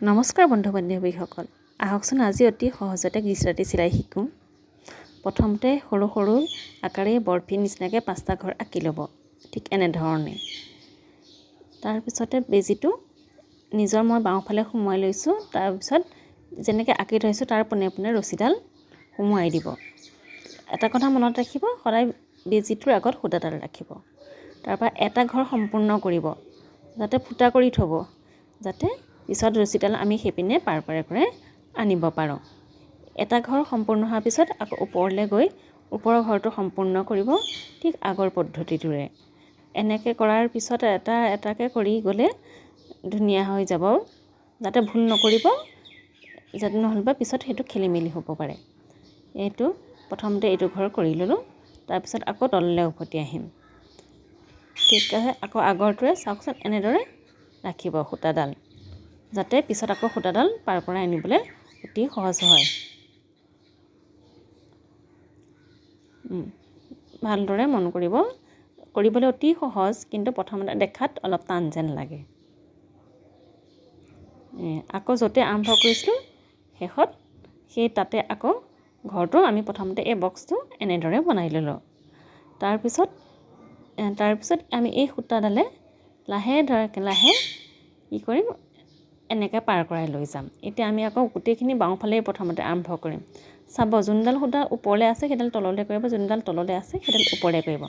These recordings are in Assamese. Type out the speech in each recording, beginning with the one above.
নমস্কাৰ বন্ধু বান্ধৱীসকল, আহকচোন আজি অতি সহজতে গিচৰাতি চিলাই শিকোঁ। প্ৰথমতে সৰু সৰু আকাৰে বৰফি নিচিনাকৈ 5টা ঘৰ আঁকি ল'ব, ঠিক এনেধৰণে। তাৰপিছতে বেজিটো নিজৰ মই বাওঁফালে সোমোৱাই লৈছোঁ। তাৰপিছত যেনেকৈ আঁকি থৈছোঁ তাৰ পোনে পোনে ৰছীডাল সোমোৱাই দিব। এটা কথা মনত ৰাখিব, সদায় বেজিটোৰ আগত সূতাডাল ৰাখিব। তাৰপৰা এটা ঘৰ সম্পূৰ্ণ কৰিব, যাতে ফুটা কৰি থ'ব, যাতে পিছত ৰছীডাল আমি সেইপিনে পাৰ কৰে আনিব পাৰোঁ। এটা ঘৰ সম্পূৰ্ণ হোৱাৰ পিছত আকৌ ওপৰলৈ গৈ ওপৰৰ ঘৰটো সম্পূৰ্ণ কৰিব, ঠিক আগৰ পদ্ধতিটোৰে। এনেকৈ কৰাৰ পিছত এটা এটাকৈ কৰি গ'লে ধুনীয়া হৈ যাব। যাতে ভুল নকৰিব, যাতে নহ'লে পিছত সেইটো খেলি মেলি হ'ব পাৰে। এইটো প্ৰথমতে এইটো ঘৰ কৰি ল'লোঁ, তাৰপিছত আকৌ তললৈ উভতি আহিম। ঠিক আছে, আকৌ আগৰটোৱে চাওকচোন এনেদৰে ৰাখিব সূতাডাল, যাতে পিছত আকৌ সূতাডাল পাৰ কৰাই আনিবলৈ অতি সহজ হয়। ভালদৰে মন কৰিব, কৰিবলৈ অতি সহজ, কিন্তু প্ৰথমতে দেখাত অলপ টান যেন লাগে। আকৌ য'তে আৰম্ভ কৰিছিলোঁ শেষত সেই তাতে আকৌ ঘৰটো আমি প্ৰথমতে এই বক্সটো এনেদৰে বনাই ল'লোঁ। তাৰপিছত আমি এই সূতাডালে লাহে কি কৰিম, এনেকৈ পাৰ কৰাই লৈ যাম। এতিয়া আমি আকৌ গোটেইখিনি বাওঁফালে প্ৰথমতে আৰম্ভ কৰিম। চাব, যোনডাল সূতা ওপৰলৈ আছে সেইডাল তললৈ কৰিব, যোনডাল তললৈ আছে সেইডাল ওপৰলৈ কৰিব।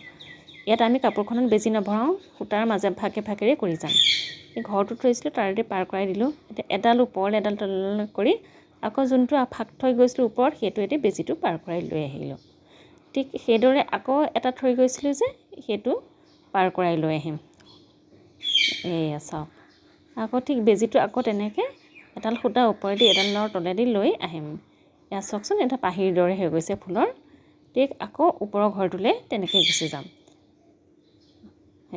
ইয়াত আমি কাপোৰখনত বেজি নভৰাওঁ, সূতাৰ মাজে ভাগেৰে কৰি যাম। এই ঘৰটো থৈছিলোঁ তাৰেদি পাৰ কৰাই দিলোঁ। এতিয়া এডাল ওপৰলৈ এডাল তললৈ কৰি আকৌ যোনটো ফাঁক থৈ গৈছিলোঁ ওপৰত, সেইটোৱেদি বেজিটো পাৰ কৰাই লৈ আহিলোঁ। ঠিক সেইদৰে আকৌ এটা থৈ গৈছিলোঁ যে, সেইটো পাৰ কৰাই লৈ আহিম। এয়া চাওক, আকৌ ঠিক বেজিটো আকৌ তেনেকৈ এডাল সূতা ওপৰেদি এডালৰ তলেদি লৈ আহিম। এয়া চাওকচোন, এটা পাহিৰ দৰে হৈ গৈছে ফুলৰ। ঠিক আকৌ ওপৰৰ ঘৰটোলৈ তেনেকৈ গুচি যাম।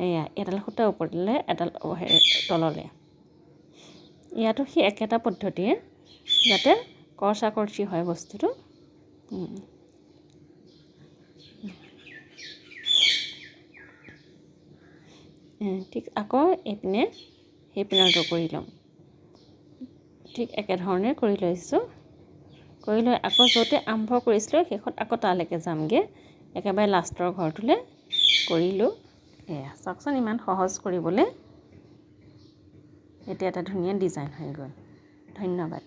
এয়া এডাল সূতা ওপৰলৈ এডাল তললৈ। ইয়াতো সেই একেটা পদ্ধতিয়ে, যাতে কৰচা হয় বস্তুটো। ঠিক আকৌ এইপিনে সেইপিনৰটো কৰি ল'ম। ঠিক একেধৰণে কৰি লৈছোঁ। কৰি লৈ আকৌ য'তে আৰম্ভ কৰিছিলোঁ শেষত আকৌ তালৈকে যামগৈ, একেবাৰে লাষ্টৰ ঘৰটোলৈ কৰিলোঁ। এয়া চাওকচোন, ইমান সহজ কৰিবলৈ। এতিয়া এটা ধুনীয়া ডিজাইন হৈ গ'ল। ধন্যবাদ।